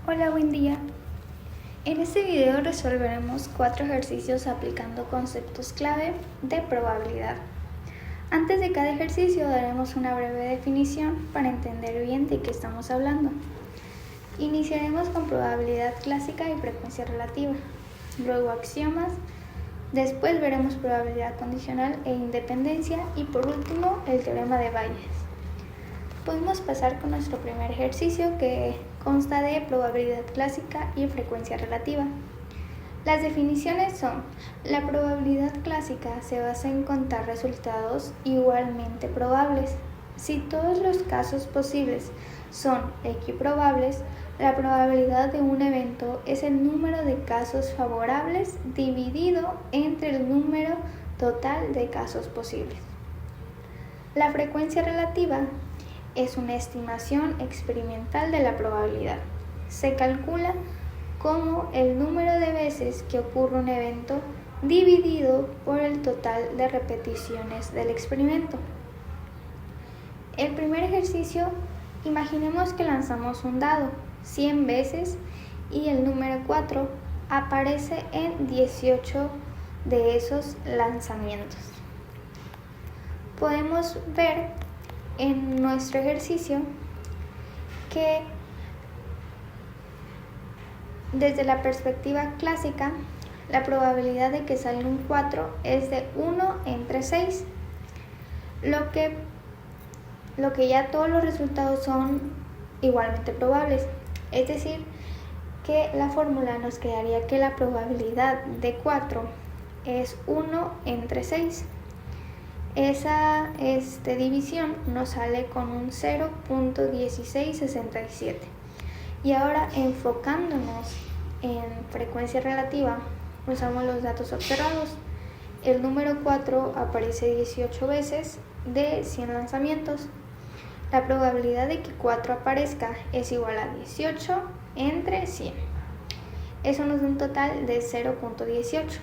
Hola, buen día. En este video resolveremos 4 ejercicios aplicando conceptos clave de probabilidad. Antes de cada ejercicio daremos una breve definición para entender bien de qué estamos hablando. Iniciaremos con probabilidad clásica y frecuencia relativa, luego axiomas, después veremos probabilidad condicional e independencia y por último el teorema de Bayes. Podemos pasar con nuestro primer ejercicio que consta de probabilidad clásica y frecuencia relativa. Las definiciones son: la probabilidad clásica se basa en contar resultados igualmente probables. Si todos los casos posibles son equiprobables, la probabilidad de un evento es el número de casos favorables dividido entre el número total de casos posibles. La frecuencia relativa es una estimación experimental de la probabilidad. Se calcula como el número de veces que ocurre un evento dividido por el total de repeticiones del experimento. El primer ejercicio, imaginemos que lanzamos un dado 100 veces y el número 4 aparece en 18 de esos lanzamientos. Podemos ver en nuestro ejercicio que desde la perspectiva clásica, la probabilidad de que salga un 4 es de 1 entre 6, lo que ya todos los resultados son igualmente probables. Es decir, que la fórmula nos quedaría que la probabilidad de 4 es 1 entre 6. Esa división nos sale con un 0.1667. Y ahora, enfocándonos en frecuencia relativa, usamos los datos observados. El número 4 aparece 18 veces de 100 lanzamientos. La probabilidad de que 4 aparezca es igual a 18 entre 100. Eso nos da un total de 0.18.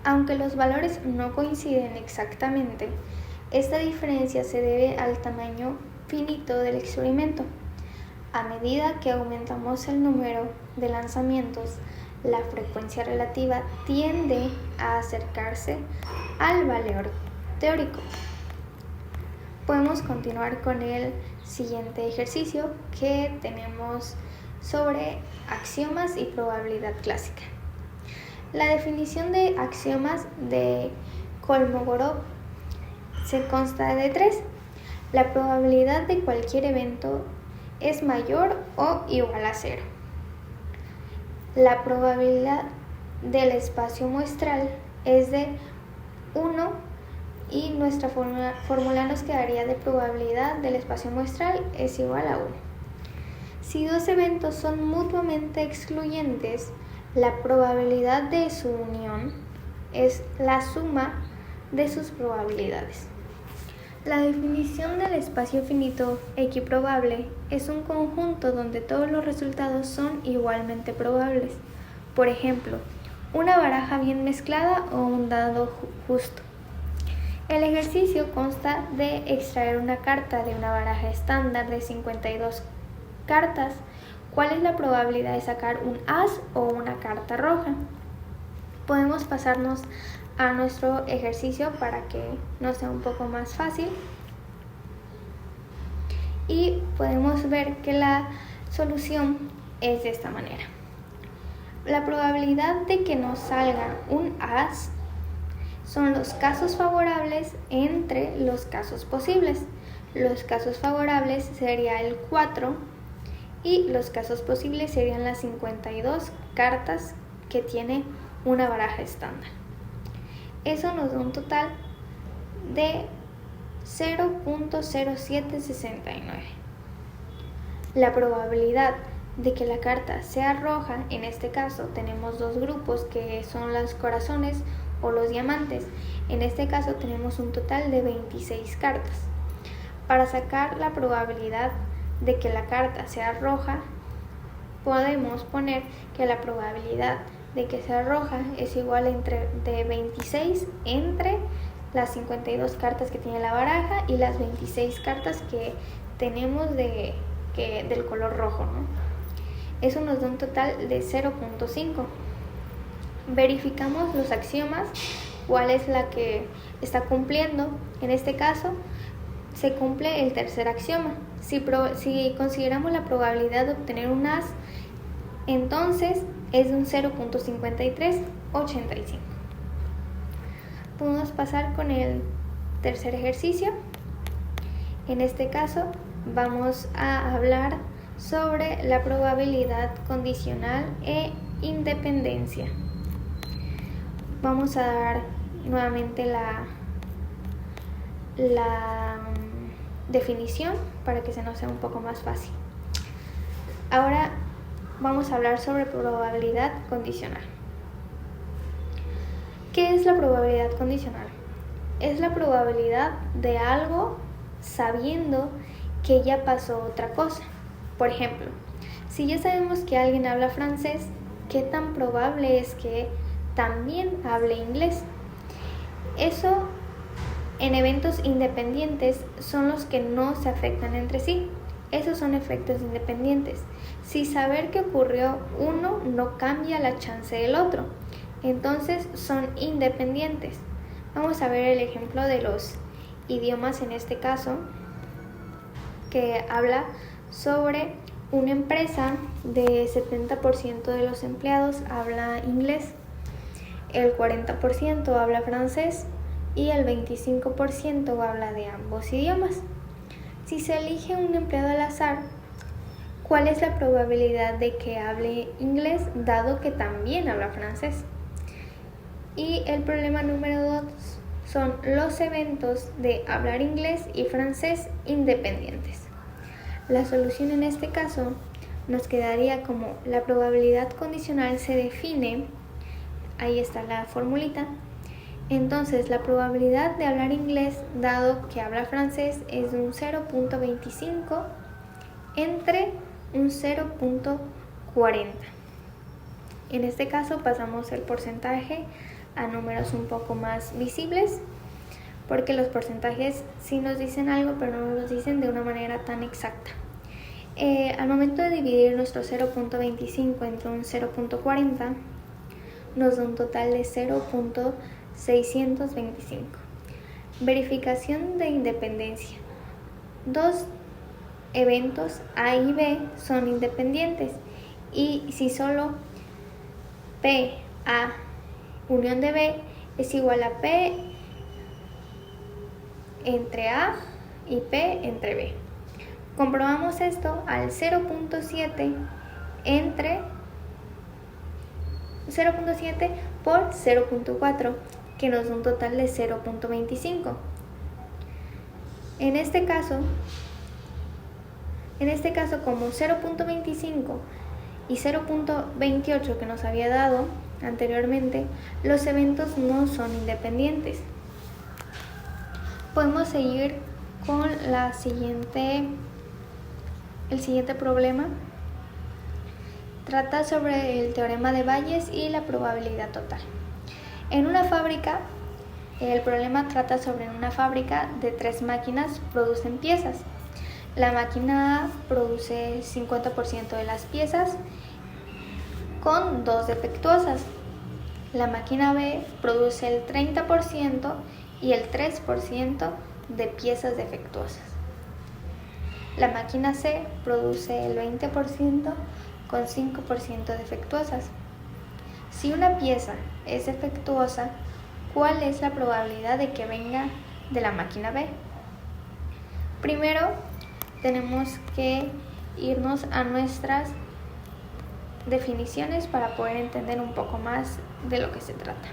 Aunque los valores no coinciden exactamente, esta diferencia se debe al tamaño finito del experimento. A medida que aumentamos el número de lanzamientos, la frecuencia relativa tiende a acercarse al valor teórico. Podemos continuar con el siguiente ejercicio que tenemos sobre axiomas y probabilidad clásica. La definición de axiomas de Kolmogorov se consta de 3. La probabilidad de cualquier evento es mayor o igual a 0. La probabilidad del espacio muestral es de 1 y nuestra fórmula nos quedaría de probabilidad del espacio muestral es igual a 1. Si dos eventos son mutuamente excluyentes, la probabilidad de su unión es la suma de sus probabilidades. La definición del espacio finito equiprobable es un conjunto donde todos los resultados son igualmente probables. Por ejemplo, una baraja bien mezclada o un dado justo. El ejercicio consta de extraer una carta de una baraja estándar de 52 cartas. ¿Cuál es la probabilidad de sacar un as o una carta roja? Podemos pasarnos a nuestro ejercicio para que nos sea un poco más fácil. Y podemos ver que la solución es de esta manera. La probabilidad de que nos salga un as son los casos favorables entre los casos posibles. Los casos favorables sería el 4 y los casos posibles serían las 52 cartas que tiene una baraja estándar. Eso nos da un total de 0.0769. La probabilidad de que la carta sea roja, en este caso tenemos dos grupos que son los corazones o los diamantes. En este caso tenemos un total de 26 cartas. Para sacar la probabilidad de que la carta sea roja, podemos poner que la probabilidad de que sea roja es igual de 26 entre las 52 cartas que tiene la baraja y las 26 cartas que tenemos del color rojo, ¿no? Eso nos da un total de 0.5. Verificamos los axiomas, cuál es la que está cumpliendo. En este caso, se cumple el tercer axioma. Si consideramos la probabilidad de obtener un as, entonces es de un 0.5385. Podemos pasar con el tercer ejercicio. En este caso vamos a hablar sobre la probabilidad condicional e independencia. Vamos a dar nuevamente la definición para que se nos sea un poco más fácil. Ahora vamos a hablar sobre probabilidad condicional. ¿Qué es la probabilidad condicional? Es la probabilidad de algo sabiendo que ya pasó otra cosa. Por ejemplo, si ya sabemos que alguien habla francés, ¿qué tan probable es que también hable inglés? Eso en eventos independientes son los que no se afectan entre sí. Esos son efectos independientes. Si saber que ocurrió uno no cambia la chance del otro, entonces son independientes. Vamos a ver el ejemplo de los idiomas en este caso, que habla sobre una empresa de 70% de los empleados habla inglés, el 40% habla francés y el 25% habla de ambos idiomas. Si se elige un empleado al azar, ¿cuál es la probabilidad de que hable inglés dado que también habla francés? Y el problema número 2 son los eventos de hablar inglés y francés independientes. La solución en este caso nos quedaría como la probabilidad condicional se define, ahí está la formulita. Entonces la probabilidad de hablar inglés dado que habla francés es de un 0.25 entre un 0.40. En este caso pasamos el porcentaje a números un poco más visibles, porque los porcentajes sí nos dicen algo, pero no nos los dicen de una manera tan exacta. Al momento de dividir nuestro 0.25 entre un 0.40, nos da un total de 0.625. Verificación de independencia. Dos eventos A y B son independientes, y si solo P, A, unión de B es igual a P entre A y P entre B. Comprobamos esto al 0.7 por 0.4, que nos da un total de 0.25. En este caso, como 0.25 y 0.28 que nos había dado anteriormente, los eventos no son independientes. Podemos seguir con el siguiente problema. Trata sobre el teorema de Bayes y la probabilidad total. En una fábrica, el problema trata sobre una fábrica de 3 máquinas producen piezas. La máquina A produce 50% de las piezas con 2 defectuosas. La máquina B produce el 30% y el 3% de piezas defectuosas. La máquina C produce el 20% con 5% defectuosas. Si una pieza es defectuosa, ¿cuál es la probabilidad de que venga de la máquina B? Primero, tenemos que irnos a nuestras definiciones para poder entender un poco más de lo que se trata.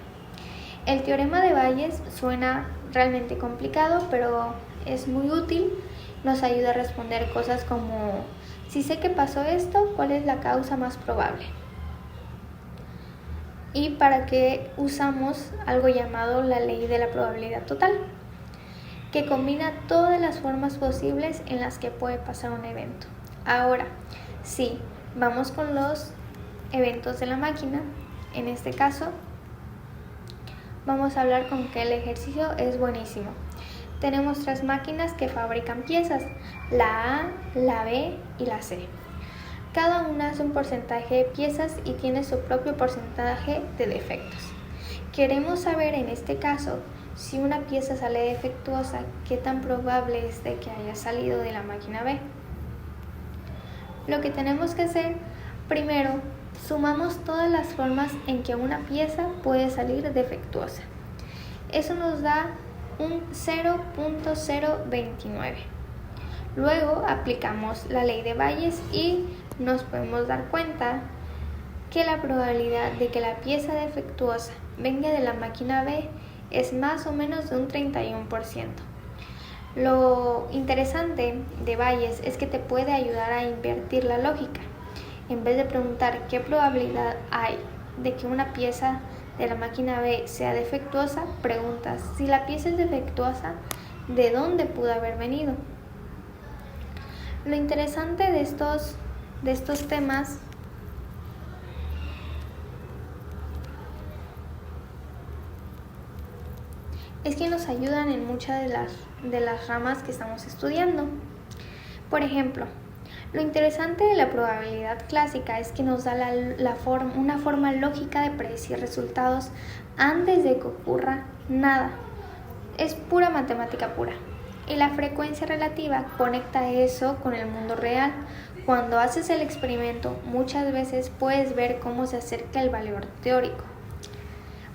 El teorema de Bayes suena realmente complicado, pero es muy útil. Nos ayuda a responder cosas como: si sé que pasó esto, ¿cuál es la causa más probable? ¿Y para qué usamos algo llamado la ley de la probabilidad total?, que combina todas las formas posibles en las que puede pasar un evento. Ahora, sí, vamos con los eventos de la máquina. En este caso, vamos a hablar con que el ejercicio es buenísimo. Tenemos 3 máquinas que fabrican piezas, la A, la B y la C. Cada una hace un porcentaje de piezas y tiene su propio porcentaje de defectos. Queremos saber en este caso, si una pieza sale defectuosa, qué tan probable es de que haya salido de la máquina B. Lo que tenemos que hacer, primero, sumamos todas las formas en que una pieza puede salir defectuosa. Eso nos da un 0.029. Luego aplicamos la ley de Bayes y nos podemos dar cuenta que la probabilidad de que la pieza defectuosa venga de la máquina B es más o menos de un 31%. Lo interesante de Bayes es que te puede ayudar a invertir la lógica. En vez de preguntar qué probabilidad hay de que una pieza de la máquina B sea defectuosa, preguntas si la pieza es defectuosa, ¿de dónde pudo haber venido? Lo interesante de estos temas es que nos ayudan en muchas de las ramas que estamos estudiando. Por ejemplo, lo interesante de la probabilidad clásica es que nos da una forma lógica de predecir resultados antes de que ocurra nada. Es pura matemática pura. Y la frecuencia relativa conecta eso con el mundo real. Cuando haces el experimento, muchas veces puedes ver cómo se acerca el valor teórico.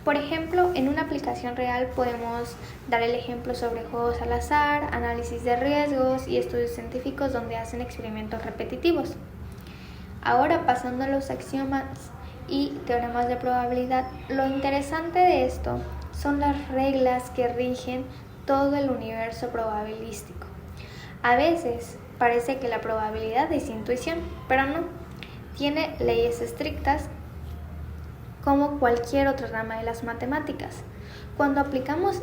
Por ejemplo, en una aplicación real podemos dar el ejemplo sobre juegos al azar, análisis de riesgos y estudios científicos donde hacen experimentos repetitivos. Ahora, pasando a los axiomas y teoremas de probabilidad, lo interesante de esto son las reglas que rigen todo el universo probabilístico. A veces parece que la probabilidad es intuición, pero no. Tiene leyes estrictas como cualquier otra rama de las matemáticas. Cuando aplicamos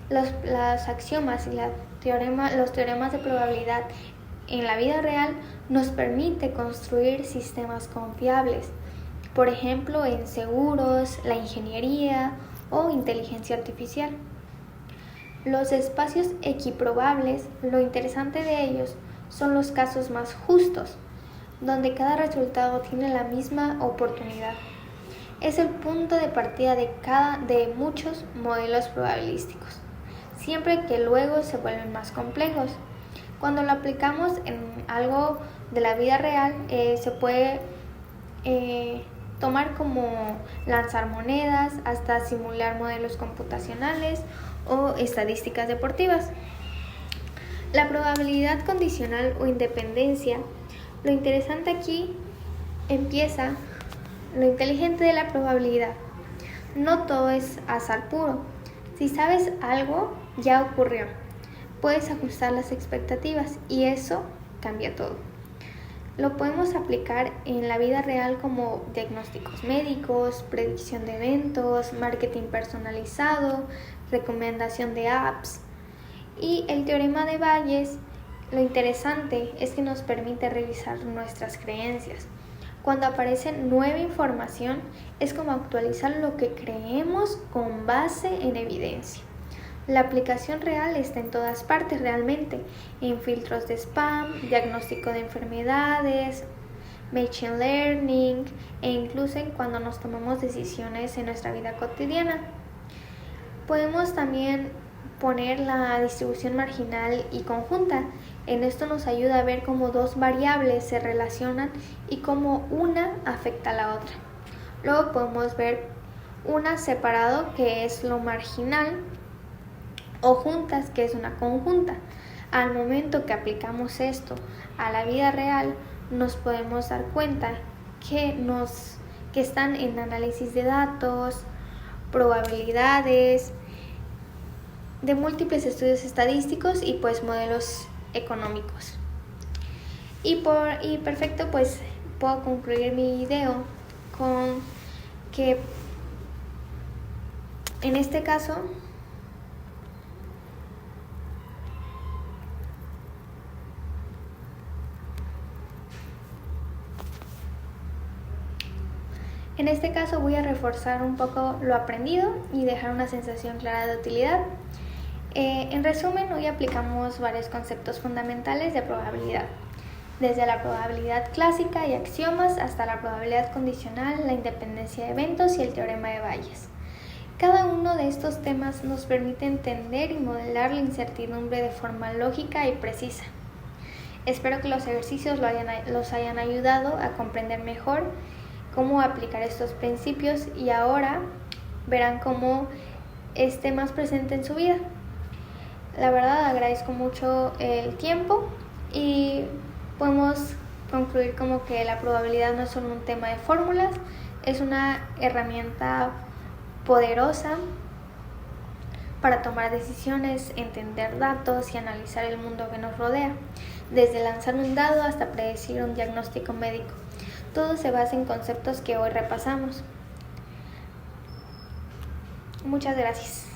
los axiomas y los teoremas de probabilidad en la vida real, nos permite construir sistemas confiables, por ejemplo en seguros, la ingeniería o inteligencia artificial. Los espacios equiprobables, lo interesante de ellos son los casos más justos, donde cada resultado tiene la misma oportunidad. Es el punto de partida de muchos modelos probabilísticos, siempre que luego se vuelven más complejos. Cuando lo aplicamos en algo de la vida real, se puede tomar como lanzar monedas, hasta simular modelos computacionales o estadísticas deportivas. La probabilidad condicional o independencia, lo interesante aquí empieza lo inteligente de la probabilidad. No todo es azar puro. Si sabes algo, ya ocurrió. Puedes ajustar las expectativas y eso cambia todo. Lo podemos aplicar en la vida real como diagnósticos médicos, predicción de eventos, marketing personalizado, recomendación de apps. Y el teorema de Bayes, lo interesante es que nos permite revisar nuestras creencias. Cuando aparece nueva información, es como actualizar lo que creemos con base en evidencia. La aplicación real está en todas partes realmente, en filtros de spam, diagnóstico de enfermedades, machine learning e incluso en cuando nos tomamos decisiones en nuestra vida cotidiana. Podemos también poner la distribución marginal y conjunta. En esto nos ayuda a ver cómo dos variables se relacionan y cómo una afecta a la otra. Luego podemos ver una separado, que es lo marginal, o juntas, que es una conjunta. Al momento que aplicamos esto a la vida real, nos podemos dar cuenta que están en análisis de datos, probabilidades, de múltiples estudios estadísticos y pues modelos económicos. Y perfecto, pues puedo concluir mi video con que en este caso voy a reforzar un poco lo aprendido y dejar una sensación clara de utilidad. En resumen, hoy aplicamos varios conceptos fundamentales de probabilidad. desde la probabilidad clásica y axiomas hasta la probabilidad condicional, la independencia de eventos y el teorema de Bayes. Cada uno de estos temas nos permite entender y modelar la incertidumbre de forma lógica y precisa. Espero que los ejercicios los hayan ayudado a comprender mejor cómo aplicar estos principios y ahora verán cómo esté más presente en su vida. La verdad agradezco mucho el tiempo y podemos concluir como que la probabilidad no es solo un tema de fórmulas, es una herramienta poderosa para tomar decisiones, entender datos y analizar el mundo que nos rodea, desde lanzar un dado hasta predecir un diagnóstico médico. Todo se basa en conceptos que hoy repasamos. Muchas gracias.